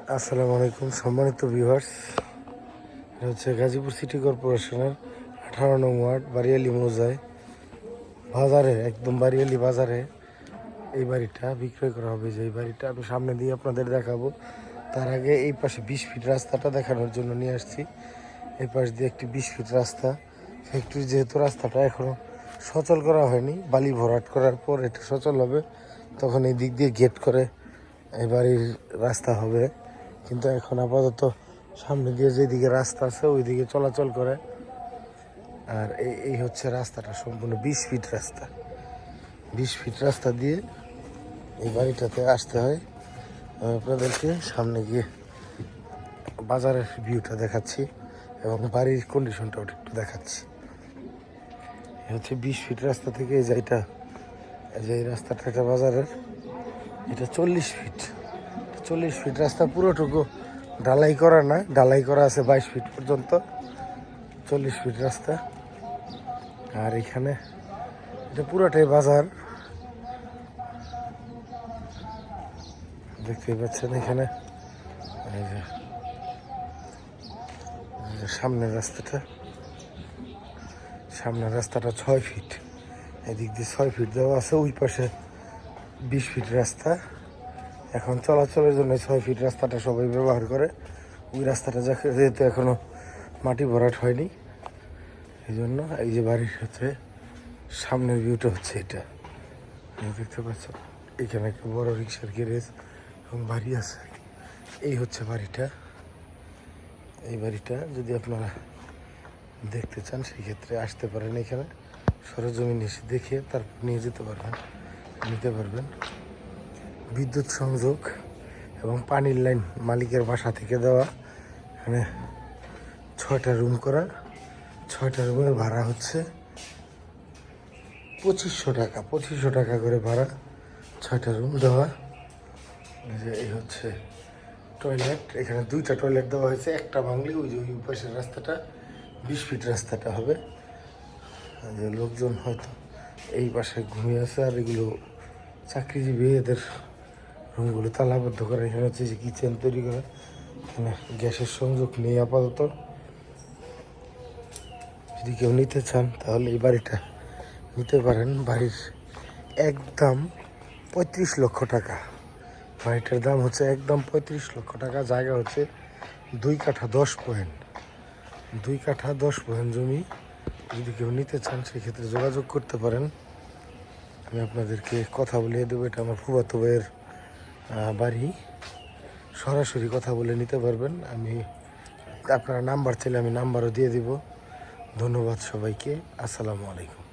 আসসালামু আলাইকুম সম্মানিত ভিউয়ার্স। এটা হচ্ছে গাজীপুর সিটি কর্পোরেশনের 18 নং ওয়ার্ড বারিয়ালি মৌজায় বাজারে, একদম বারিয়ালি বাজারে এই বাড়িটা বিক্রয় করা হবে। যে এই বাড়িটা আমি সামনে দিয়ে আপনাদের দেখাবো, তার আগে এই পাশে 20 ফিট রাস্তাটা দেখানোর জন্য নিয়ে আসছি। এই পাশ দিয়ে একটি 20 ফিট রাস্তা, ফ্যাক্টরি যেহেতু রাস্তাটা এখনও সচল করা হয়নি, বালি ভরাট করার পর এটা সচল হবে, তখন এই দিক দিয়ে গেট করে এই বাড়ির রাস্তা হবে। কিন্তু এখন আপাতত সামনে দিয়ে যেদিকে রাস্তা আছে ওই দিকে চলাচল করে। আর এই হচ্ছে রাস্তাটা, সম্পূর্ণ 20 ফিট রাস্তা। 20 ফিট রাস্তা দিয়ে এই বাড়িটাতে আসতে হয়। আমি আপনাদেরকে সামনে গিয়ে বাজারের ভিউটা দেখাচ্ছি এবং বাড়ির কন্ডিশনটাও একটু দেখাচ্ছি। এই হচ্ছে 20 ফিট রাস্তা থেকে এই যে এই রাস্তাটা একটা বাজারের, এটা 40 ফিট। 40 ফিট রাস্তা পুরোটুকু ঢালাই করা না, ঢালাই করা আছে 22 ফিট পর্যন্ত। 40 ফিট রাস্তা। আর এখানে এটা পুরোটাই বাজার, দেখতেই পাচ্ছেন। এখানে এই যে সামনের রাস্তাটা 6 ফিট, এদিক দিয়ে 6 ফিট দেওয়া আছে। ওই পাশে 20 ফিট রাস্তা। এখন চলাচলের জন্য 6 ফিট রাস্তাটা সবাই ব্যবহার করে। ওই রাস্তাটা যেহেতু এখনো মাটি ভরাট হয়নি, এই জন্য এই যে বাড়ির হচ্ছে সামনের ভিউটা হচ্ছে এটা, দেখতে পাচ্ছেন। এখানে একটা বড় রিক্সার গ্যারেজ এবং বাড়ি আছে। এই হচ্ছে বাড়িটা। এই বাড়িটা যদি আপনারা দেখতে চান সেক্ষেত্রে আসতে পারেন, এখানে সরজমিন এসে দেখে তারপর নিয়ে যেতে পারবেন, নিতে পারবেন। বিদ্যুৎ সংযোগ এবং পানির লাইন মালিকের বাসা থেকে দেওয়া। এখানে 6টা রুম করা, 6টা রুমের ভাড়া হচ্ছে 2500 টাকা। 2500 টাকা করে ভাড়া, 6টা রুম দেওয়া। এই হচ্ছে টয়লেট, এখানে 2টা টয়লেট দেওয়া হয়েছে। একটা বাংলি ওই যে ওই পাশের রাস্তাটা 20 ফিট রাস্তাটা হবে। যে লোকজন হয়তো এই পাশে ঘুমিয়ে আছে, আর এগুলো চাকরিজীবী, এদের রুমগুলো তালাবদ্ধ করে। এখানে হচ্ছে যে কিচেন তৈরি করে, এখানে গ্যাসের সংযোগ নেই আপাতত। যদি কেউ নিতে চান তাহলে এই বাড়িটা নিতে পারেন। বাড়ির একদম 35 লক্ষ টাকা। বাড়িটার দাম হচ্ছে একদম 35 লক্ষ টাকা। জায়গা হচ্ছে 2 কাঠা 10 পয়েন্ট, 2 কাঠা 10 পয়েন্ট জমি। যদি কেউ নিতে চান সেক্ষেত্রে যোগাযোগ করতে পারেন। আমি আপনাদেরকে কথা বলিয়ে দেবো, এটা আমার ফুফাতো ভাইয়ের বাড়ি। সরাসরি কথা বলে নিতে পারবেন। আমি আপনারা নাম্বার চাইলে আমি নাম্বারও দিয়ে দিব। ধন্যবাদ সবাইকে। আসসালামু আলাইকুম।